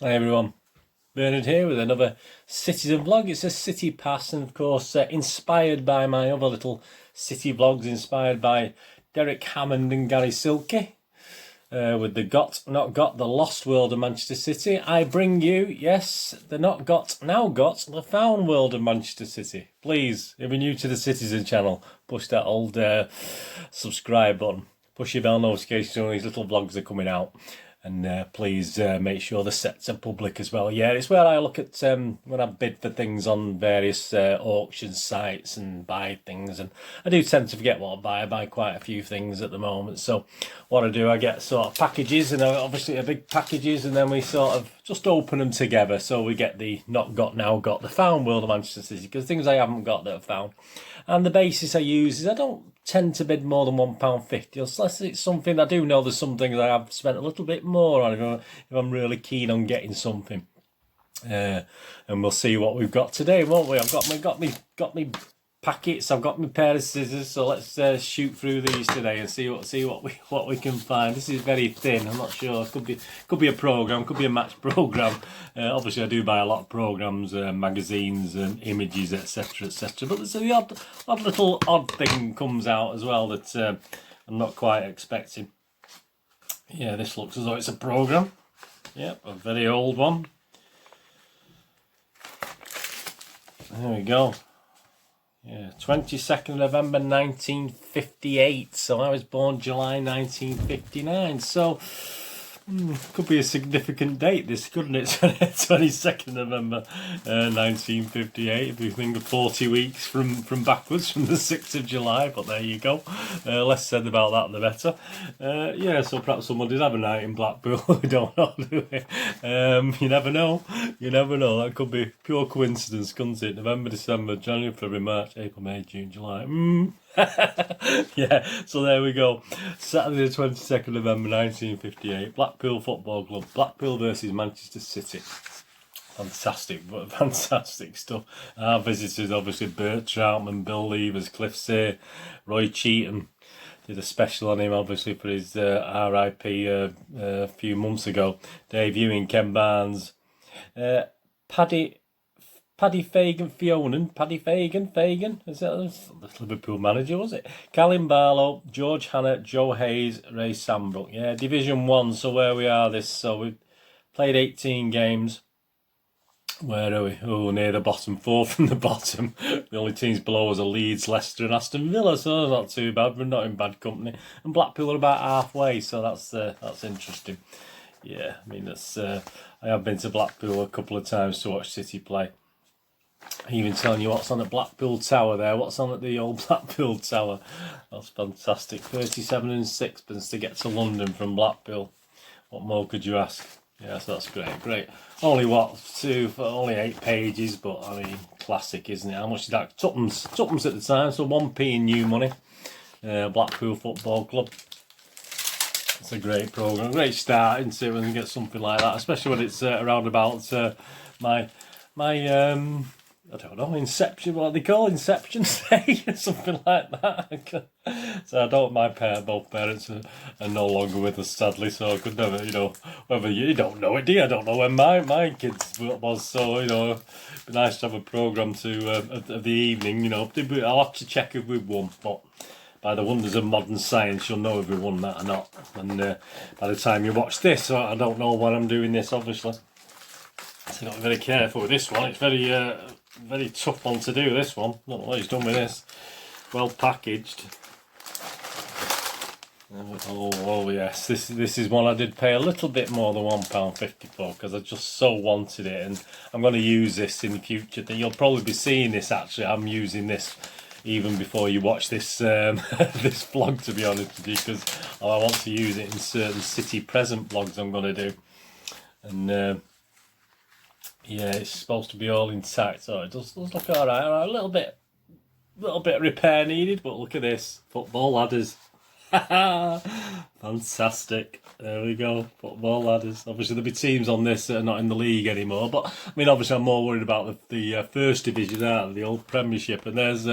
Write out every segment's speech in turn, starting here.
Hi everyone, Bernard here with another Citizen vlog. It's a city pass, and of course inspired by my other little city vlogs, inspired by Derek Hammond and Gary Silkey with the Got Not Got, the Lost World of Manchester City. I bring you, yes, the Not Got Now Got, the Found World of Manchester City. Please, if you're new to the Citizen channel, push that old subscribe button, push your bell notification when these little vlogs are coming out. And please make sure the sets are public as well. Yeah, it's where I look at when I bid for things on various auction sites and buy things. And I do tend to forget what I buy. I buy quite a few things at the moment. So what I do, I get sort of packages, and obviously a big packages, and then we sort of just open them together. So we get the Not Got Now Got, the Found World of Manchester City, because things I haven't got that I've found. And the basis I use is I don't tend to bid more than £1.50, unless it's something I do know there's some things I have spent a little bit more on if I'm really keen on getting something. And we'll see what we've got today, won't we? I've got me packets. I've got my pair of scissors. So let's shoot through these today and see what we can find. This is very thin. I'm not sure. It could be a program. Could be a match program. Obviously, I do buy a lot of programs, magazines, and images, etc., etc. But there's the odd thing comes out as well that I'm not quite expecting. Yeah, this looks as though it's a program. Yep, a very old one. There we go. Yeah, 22nd November 1958. So I was born July 1959. So could be a significant date, this, couldn't it? 22nd November 1958. If you think of 40 weeks from backwards from the 6th of July, but there you go. Less said about that, the better. Yeah, so perhaps someone did have a night in Blackpool. We don't know, do we? You never know. You never know. That could be pure coincidence, couldn't it? November, December, January, February, March, April, May, June, July. Yeah, so there we go. Saturday the 22nd November 1958, Blackpool Football Club, Blackpool versus Manchester City. Fantastic stuff. Our visitors, obviously, Bert Troutman, Bill Levers, Cliff Say, Roy Cheatham. Did a special on him, obviously, for his RIP a few months ago. Dave Ewing, Ken Barnes, Paddy Fagan, is that the Liverpool manager, was it? Callum Barlow, George Hannah, Joe Hayes, Ray Sambrook. Yeah, Division 1, so where we are so we've played 18 games. Where are we? Oh, near the bottom, 4 from the bottom. The only teams below us are Leeds, Leicester and Aston Villa, so not too bad. We're not in bad company. And Blackpool are about halfway, so that's interesting. Yeah, I mean, I have been to Blackpool a couple of times to watch City play. Even telling you what's on at Blackpool Tower there. What's on at the old Blackpool Tower. That's fantastic. 37 and sixpence to get to London from Blackpool. What more could you ask? Yeah, so that's great. Only only 8 pages, but I mean, classic, isn't it? How much is that? Tuppence at the time, so 1p in new money. Blackpool Football Club. It's a great programme. Great start, isn't it, when you get something like that, especially when it's around about my I don't know, Inception, what they call Inception Day, something like that. So I don't, both parents are no longer with us, sadly, so I could never, whether you don't know it, do you? I don't know when my kids was, so, it'd be nice to have a programme of the evening, I'll have to check if we've won, but by the wonders of modern science, you'll know if we won that or not. And by the time you watch this, I don't know when I'm doing this, obviously. So I've got to be very careful with this one. It's very tough one to do, this one. Not know what he's done with this. Well packaged. Oh yes, this is one I did pay a little bit more than £1.50 for, because I just so wanted it, and I'm going to use this in the future. You'll probably be seeing this, actually. I'm using this even before you watch this this vlog, to be honest with you, because I want to use it in certain city present vlogs I'm going to do. And yeah, it's supposed to be all intact, so it does look alright. A little bit of repair needed, but look at this. Football ladders. Fantastic. There we go. Football ladders. Obviously there'll be teams on this that are not in the league anymore, but I mean, obviously I'm more worried about the first division out of the old Premiership, and there's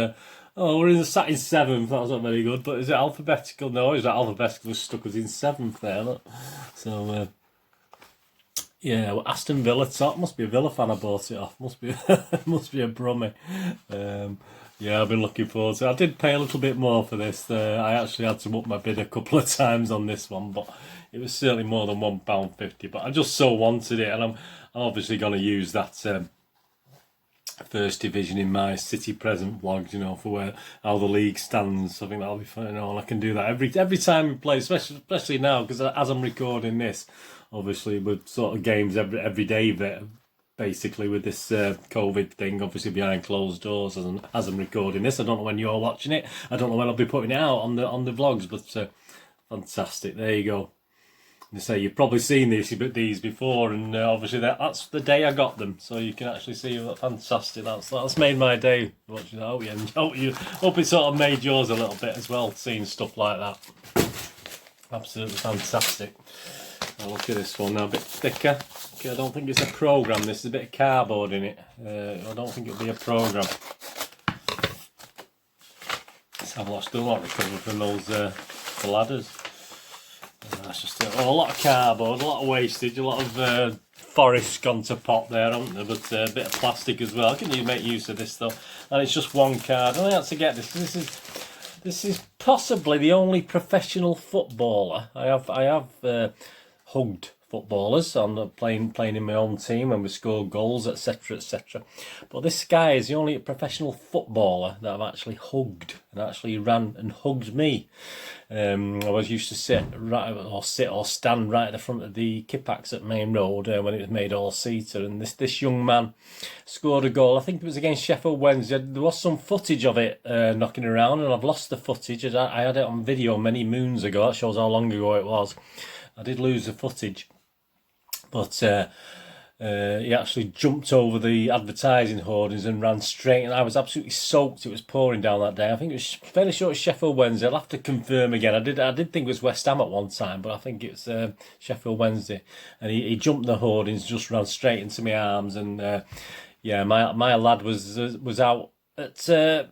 we're sat in 7th. That's not very good, but is it alphabetical? No, is that alphabetical stuck us in 7th there, look. So Yeah, well, Aston Villa top. Must be a Villa fan I bought it off. Must be must be a Brummie. Yeah, I've been looking forward to it. I did pay a little bit more for this. I actually had to up my bid a couple of times on this one, but it was certainly more than £1.50. But I just so wanted it, and I'm obviously going to use that first division in my City Present vlogs, you know, for how the league stands. I think that'll be fun, you know, and I can do that every time we play, especially now, because as I'm recording this, obviously with sort of games every day that basically with this COVID thing, obviously behind closed doors as I'm recording this. I don't know when you're watching it. I don't know when I'll be putting it out on the vlogs, but fantastic. There you go. You say you've probably seen these before, and obviously that's the day I got them, so you can actually see what fantastic. That's made my day watching that. Hope it sort of made yours a little bit as well, seeing stuff like that. Absolutely fantastic. Now look at this one now, a bit thicker. Okay, I don't think it's a program. This is a bit of cardboard in it. I don't think it'll be a program. Let's have a look. Still not recovered from those the ladders. That's just a lot of cardboard, a lot of wastage, a lot of forest gone to pot there, haven't there? But a bit of plastic as well. Can you make use of this though? And it's just one card. I had to get this. This is possibly the only professional footballer I have hugged footballers on playing in my own team when we scored goals, etc., etc. But this guy is the only professional footballer that I've actually hugged and actually ran and hugged me. I was used to sit or stand right at the front of the Kippax at Main Road when it was made all-seater, and this young man scored a goal. I think it was against Sheffield Wednesday. There was some footage of it knocking around, and I've lost the footage. I had it on video many moons ago. That shows how long ago it was. I did lose the footage. But he actually jumped over the advertising hoardings and ran straight, and I was absolutely soaked. It was pouring down that day. I think it was fairly sure it was Sheffield Wednesday. I'll have to confirm again. I did think it was West Ham at one time, but I think it's Sheffield Wednesday. And he jumped the hoardings, just ran straight into my arms, and yeah, my lad was out at the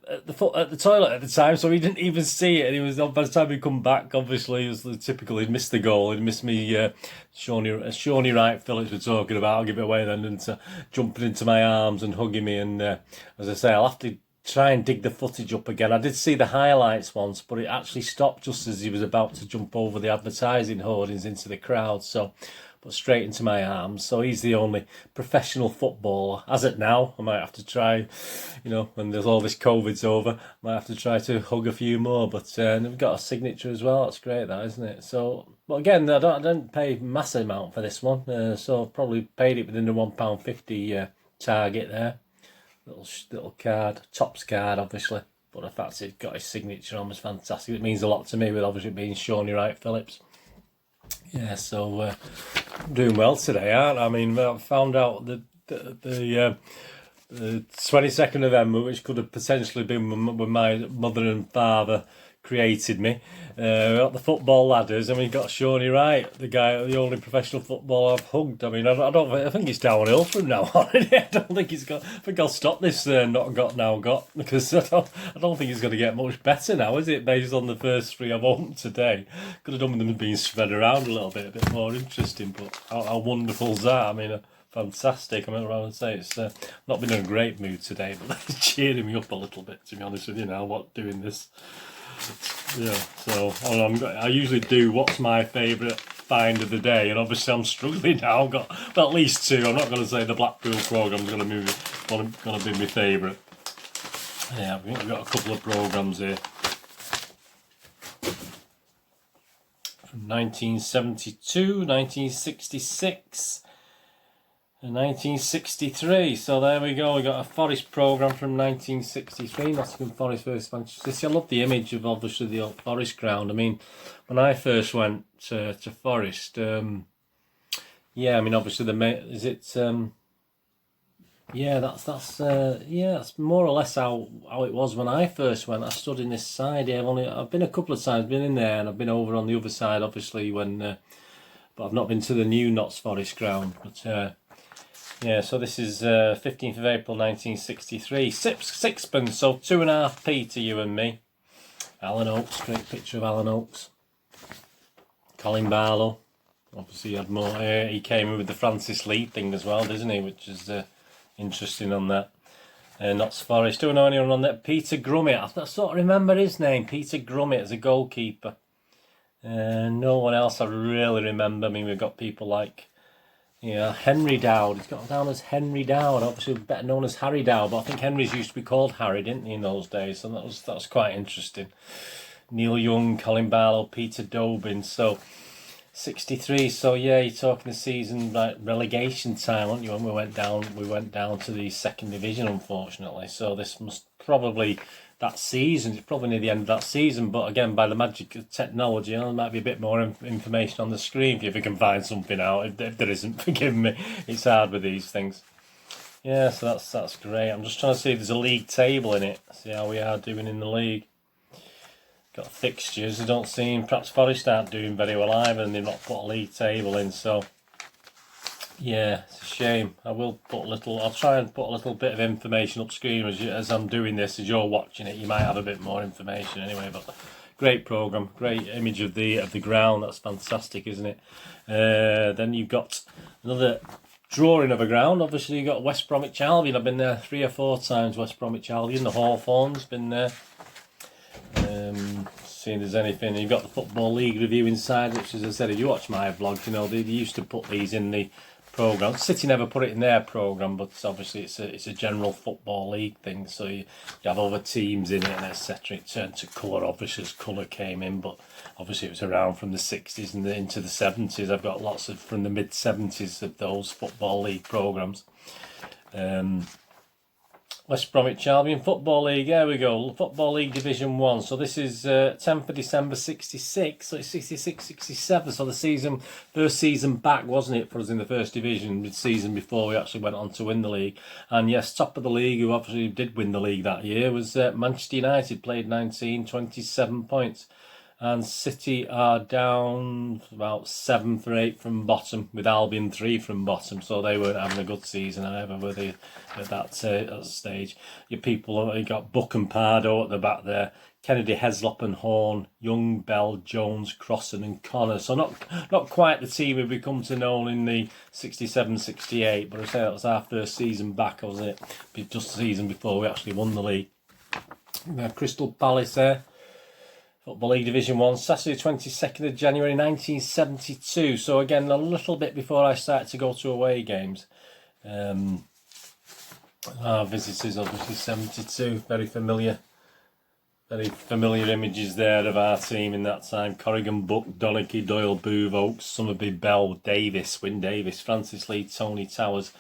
toilet at the time, so he didn't even see it. And he was, by the time he come back, obviously it was typical. He'd missed the goal. He'd missed me. Shawnee Wright Phillips we're talking about. I'll give it away then, and jumping into my arms and hugging me. And as I say, I'll have to try and dig the footage up again. I did see the highlights once, but it actually stopped just as he was about to jump over the advertising hoardings into the crowd. So. But straight into my arms. So he's the only professional footballer. As it now, I might have to try, you know, when there's all this COVID's over, I might have to try to hug a few more. But we've got a signature as well. That's great, that, isn't it? So, but again, I didn't pay a massive amount for this one. So I've probably paid it within the £1.50 target there. Little card, Topps card, obviously. But the fact it's got his signature on was fantastic. It means a lot to me, with obviously being Shawnee Wright Phillips. Yeah, so I'm doing well today, aren't I? I mean, I found out that the 22nd of November, which could have potentially been when my mother and father created me, we got the football ladders, and we got Shawnee Wright, the only professional footballer I've hugged. I mean, I think it's downhill from now on. I don't think it's got. I think I'll stop this not got now got, because I don't think it's going to get much better now, is it? Based on the first three I've opened today, could have done with them being spread around a bit more interesting. But how wonderful is that? I mean. Fantastic. I mean, I would say it's not been in a great mood today, but it's cheering me up a little bit, to be honest with you now, doing this. Yeah, so I usually do what's my favourite find of the day, and obviously I'm struggling now. I've got at least two. I'm not going to say the Blackpool programme's going to be my favourite. Yeah, we've got a couple of programmes here. From 1972, 1966... in 1963, so there we go. We got a Forest programme from 1963, Nottingham Forest versus Manchester City. I love the image of obviously the old Forest ground. I mean, when I first went to Forest, yeah, I mean obviously that's more or less how it was when I first went. I stood in this side here. I've been a couple of times, been in there, and I've been over on the other side, obviously but I've not been to the new Notts Forest ground. But yeah, so this is 15th of April 1963. Sixpence, so 2.5p to you and me. Alan Oakes, great picture of Alan Oakes. Colin Barlow, Obviously, he had more. He came in with the Francis Lee thing as well, didn't he? Which is interesting on that. Notts Forest. Do I know anyone on that? Peter Grummett. I sort of remember his name. Peter Grummett as a goalkeeper. No one else I really remember. I mean, we've got people like, Henry Dowd. He's got down as Henry Dowd. Obviously, better known as Harry Dowd. But I think Henry's used to be called Harry, didn't he, in those days? So that was quite interesting. Neil Young, Colin Barlow, Peter Dobin. So 63. So yeah, you're talking the season like relegation time, aren't you? When we went down to the second division, unfortunately. So this must probably that season. It's probably near the end of that season. But again, by the magic of technology, there might be a bit more information on the screen if we can find something out. If there isn't, forgive me. It's hard with these things. Yeah, so that's great. I'm just trying to see if there's a league table in it. See how we are doing in the league. Got fixtures. I don't seem. Perhaps Forest aren't doing very well either, and they've not put a league table in. So yeah, it's a shame. I'll try and put a little bit of information up screen as I'm doing this. As you're watching it, you might have a bit more information anyway. But great program, great image of the ground. That's fantastic, isn't it? Then you've got another drawing of a ground. Obviously, you've got West Bromwich Albion. I've been there 3 or 4 times. West Bromwich Albion. The Hawthorns been there. See if there's anything. You've got the Football League review inside, which, as I said, if you watch my vlogs, they used to put these in the programme. City never put it in their programme, but obviously it's a general Football League thing, so you have other teams in it and etc. It turned to colour, obviously, as colour came in, but obviously it was around from the 60s and into the 70s. I've got lots of from the mid-70s of those Football League programmes. West Bromwich Albion Football League, there we go, Football League Division 1. So this is 10th of December 66, so it's 66, 67. So the first season back, wasn't it, for us in the first division, the season before we actually went on to win the league. And yes, top of the league, who obviously did win the league that year, was Manchester United, played 19, 27 points. And City are down about 7th or 8th from bottom, with Albion 3 from bottom, so they weren't having a good season either, were they, at that stage. You got Buck and Pardo at the back there, Kennedy, Heslop and Horn, Young, Bell, Jones, Crossan and Connor. So not quite the team we've become to know in the 67-68, but I say that was our first season back, wasn't it? Just the season before we actually won the league. Crystal Palace there. Football League Division 1, Saturday 22nd of January 1972. So again, a little bit before I started to go to away games. Our visitors, obviously 72. Very familiar images there of our team in that time. Corrigan, Buck, Donachie, Doyle, Booth, Oakes, Summerby, Bell, Davis, Wyn Davis, Francis Lee, Tony Towers.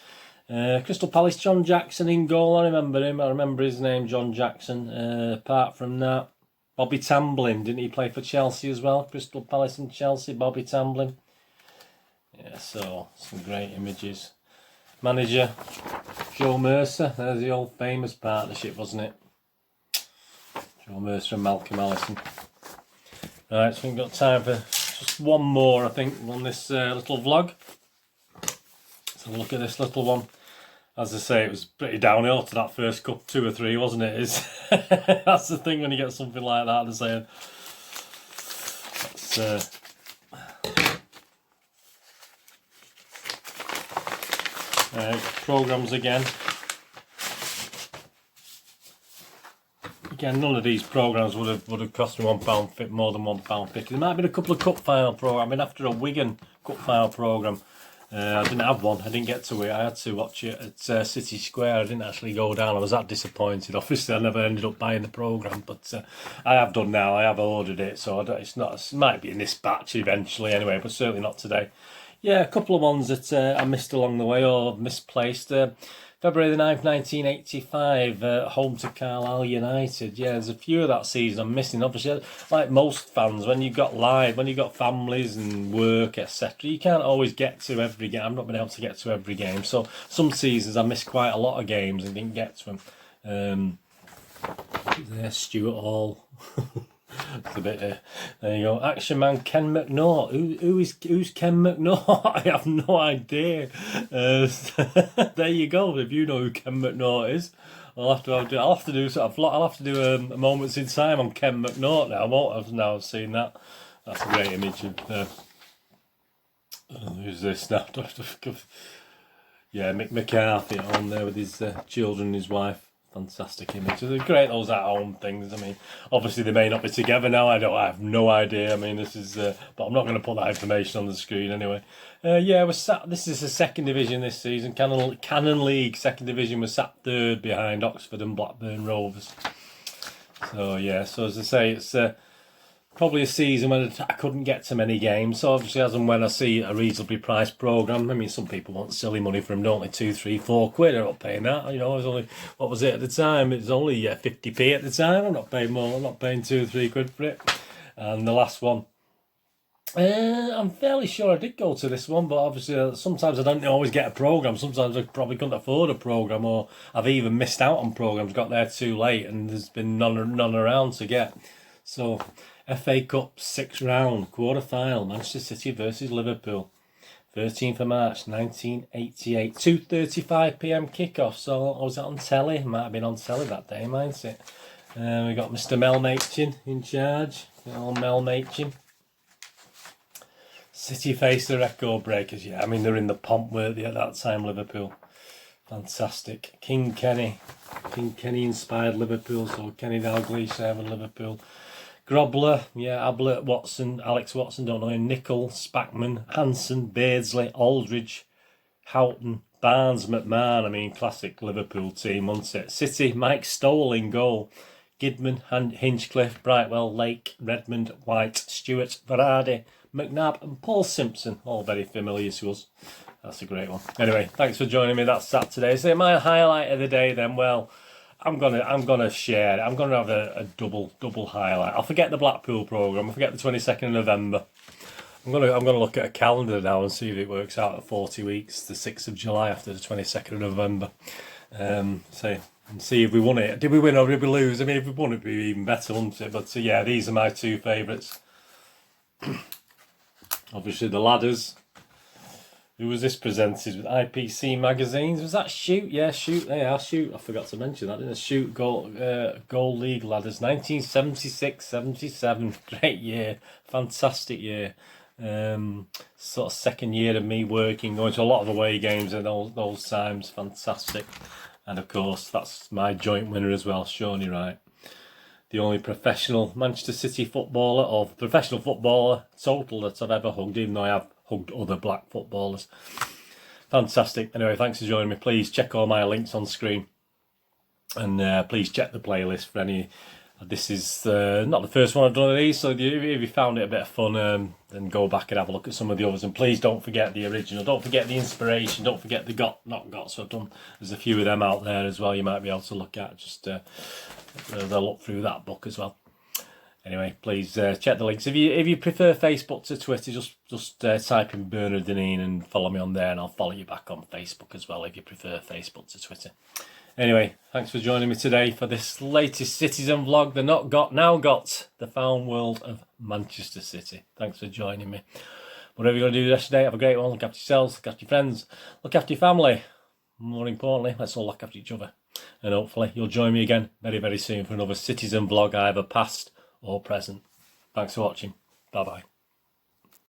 Crystal Palace, John Jackson in goal. I remember him. I remember his name, John Jackson. Apart from that, Bobby Tamblyn, didn't he play for Chelsea as well? Crystal Palace and Chelsea, Bobby Tamblyn. Yeah, so some great images. Manager, Joe Mercer. There's the old famous partnership, wasn't it? Joe Mercer and Malcolm Allison. Right, so we've got time for just one more, I think, on this little vlog. Let's have a look at this little one. As I say, it was pretty downhill to that first cup, 2 or 3, wasn't it? That's the thing when you get something like that. They're saying, programmes again. Again, none of these programmes would have cost me £1 more than £1.50. There might have been a couple of cup final programmes. I mean, after a Wigan cup final programme. I didn't have one. I didn't get to it. I had to watch it at City Square. I didn't actually go down. I was that disappointed. Obviously, I never ended up buying the programme, but I have done now. I have ordered it, so it might be in this batch eventually anyway, but certainly not today. Yeah, a couple of ones that I missed along the way or misplaced. February the 9th, 1985, home to Carlisle United. Yeah, there's a few of that season I'm missing. Obviously, like most fans, when you've got families and work, etc., you can't always get to every game. I've not been able to get to every game. So some seasons I missed quite a lot of games and didn't get to them. There's Stuart Hall. It's a bit, there you go. Action man Ken McNaught. Who's Ken McNaught? I have no idea. There you go. If you know who Ken McNaught is, I'll have to do a moments in time on Ken McNaught now. I won't have now seen that. That's a great image of Who's this now? Yeah, Mick McCarthy at home there with his children and his wife. Fantastic image. They're great, those at-home things. I mean, obviously they may not be together now. I have no idea. I mean, this is, but I'm not going to put that information on the screen anyway. Yeah, we're sat. This is the second division this season. Cannon League second division. We're sat third behind Oxford and Blackburn Rovers. So yeah. So as I say, it's probably a season when I couldn't get to many games. So obviously, as and when I see a reasonably priced programme, I mean, some people want silly money from them, don't they? 2, 3, 4 quid. I'm not paying that. You know, it was only, what was it at the time? It was only 50p at the time. I'm not paying more. I'm not paying 2 or 3 quid for it. And the last one, I'm fairly sure I did go to this one, but obviously sometimes I don't always get a programme. Sometimes I probably couldn't afford a programme, or I've even missed out on programmes, got there too late, and there's been none around to get. So, FA Cup 6th round, quarter-final, Manchester City versus Liverpool. 13th of March 1988, 2:35pm kickoff. So I was on telly, might have been on telly that day, mightn't it? We got Mr. Mel Machin in charge, old Mel Machin. City face the record breakers, yeah. I mean, they're in the pomp, weren't they, at that time, Liverpool. Fantastic. King Kenny inspired Liverpool, so Kenny Dalglish there with Liverpool. Grobler, yeah, Ablett, Watson, Alex Watson, don't know him, Nicol, Spackman, Hansen, Beardsley, Aldridge, Houghton, Barnes, McMahon. I mean, classic Liverpool team, wasn't it? City, Mike Stoll in goal. Gidman, Hinchcliffe, Brightwell, Lake, Redmond, White, Stewart, Varady, McNabb and Paul Simpson, all very familiar to us. That's a great one. Anyway, thanks for joining me. That's that today. So my highlight of the day then, well, I'm gonna share it. I'm gonna have a double highlight. I'll forget the Blackpool programme. I'll forget the 22nd of November. I'm gonna look at a calendar now and see if it works out at 40 weeks, the 6th of July after the 22nd of November. And see if we won it. Did we win or did we lose? I mean, if we won, it'd be even better, wouldn't it? But yeah, these are my two favourites. Obviously, the ladders. Who was this presented with? IPC magazines. Was that Shoot? Yeah, Shoot. Yeah, Shoot. I forgot to mention that, didn't I? Shoot Gold League ladders. 1976-77. Great year. Fantastic year. Sort of second year of me working, going to a lot of away games in those times. Fantastic. And of course, that's my joint winner as well, Shawnee Wright. The only professional Manchester City footballer, or professional footballer total that I've ever hugged, even though I have hugged other black footballers. Fantastic. Anyway, thanks for joining me. Please check all my links on screen. And please check the playlist for any. This is not the first one I've done of these, so if you found it a bit of fun, then go back and have a look at some of the others. And please don't forget the original. Don't forget the inspiration. Don't forget the not got. So I've done. There's a few of them out there as well. You might be able to look at. Just they'll look through that book as well. Anyway, please check the links. If you prefer Facebook to Twitter, just type in Bernard Deneen and follow me on there, and I'll follow you back on Facebook as well if you prefer Facebook to Twitter. Anyway, thanks for joining me today for this latest Citizen vlog, the now got the found world of Manchester City. Thanks for joining me. Whatever you're going to do the rest of the day, have a great one. Look after yourselves, look after your friends, look after your family. More importantly, let's all look after each other. And hopefully you'll join me again very, very soon for another Citizen vlog, either past or present. Thanks for watching. Bye-bye.